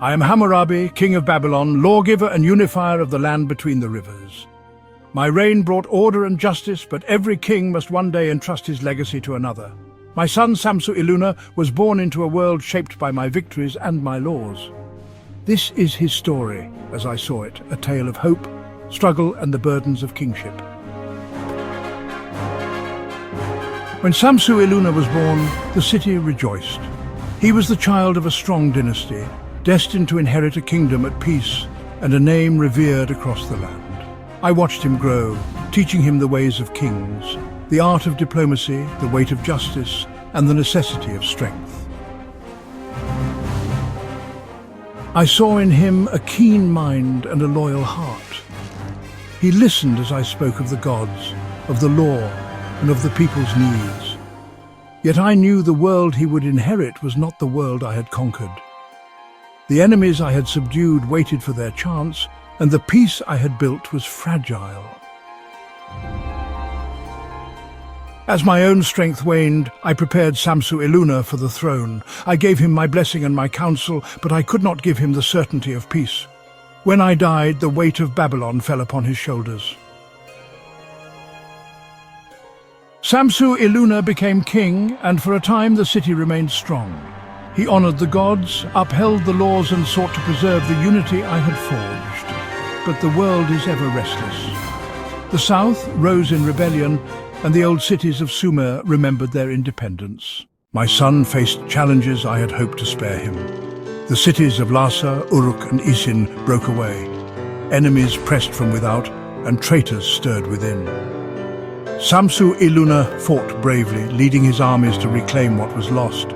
I am Hammurabi, king of Babylon, lawgiver and unifier of the land between the rivers. My reign brought order and justice, but every king must one day entrust his legacy to another. My son Samsu-iluna was born into a world shaped by my victories and my laws. This is his story, as I saw it, a tale of hope, struggle and the burdens of kingship. When Samsu-iluna was born, the city rejoiced. He was the child of a strong dynasty, destined to inherit a kingdom at peace and a name revered across the land. I watched him grow, teaching him the ways of kings, the art of diplomacy, the weight of justice, and the necessity of strength. I saw in him a keen mind and a loyal heart. He listened as I spoke of the gods, of the law, and of the people's needs. Yet I knew the world he would inherit was not the world I had conquered. The enemies I had subdued waited for their chance, and the peace I had built was fragile. As my own strength waned, I prepared Samsu-iluna for the throne. I gave him my blessing and my counsel, but I could not give him the certainty of peace. When I died, the weight of Babylon fell upon his shoulders. Samsu-iluna became king, and for a time the city remained strong. He honored the gods, upheld the laws, and sought to preserve the unity I had forged. But the world is ever restless. The south rose in rebellion, and the old cities of Sumer remembered their independence. My son faced challenges I had hoped to spare him. The cities of Lhasa, Uruk, and Isin broke away. Enemies pressed from without, and traitors stirred within. Samsu-iluna fought bravely, leading his armies to reclaim what was lost,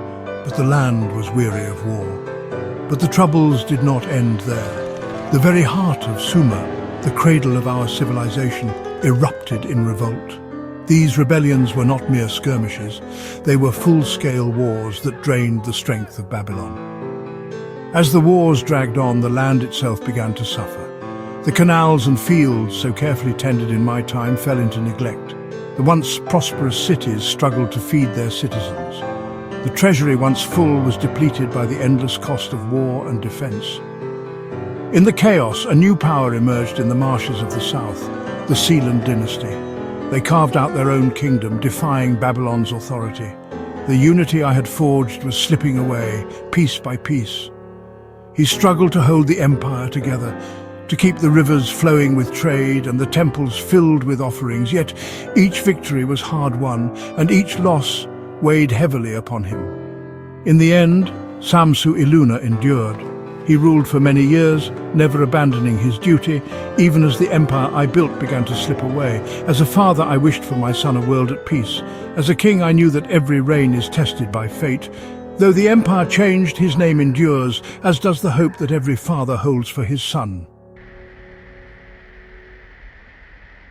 but the land was weary of war. But the troubles did not end there. The very heart of Sumer, the cradle of our civilization, erupted in revolt. These rebellions were not mere skirmishes. They were full-scale wars that drained the strength of Babylon. As the wars dragged on, the land itself began to suffer. The canals and fields, so carefully tended in my time, fell into neglect. The once prosperous cities struggled to feed their citizens. The treasury, once full, was depleted by the endless cost of war and defense. In the chaos, a new power emerged in the marshes of the south, the Sealand dynasty. They carved out their own kingdom, defying Babylon's authority. The unity I had forged was slipping away, piece by piece. He struggled to hold the empire together, to keep the rivers flowing with trade and the temples filled with offerings, yet each victory was hard-won, and each loss weighed heavily upon him. In the end, Samsu-iluna endured. He ruled for many years, never abandoning his duty, even as the empire I built began to slip away. As a father, I wished for my son a world at peace. As a king, I knew that every reign is tested by fate. Though the empire changed, his name endures, as does the hope that every father holds for his son.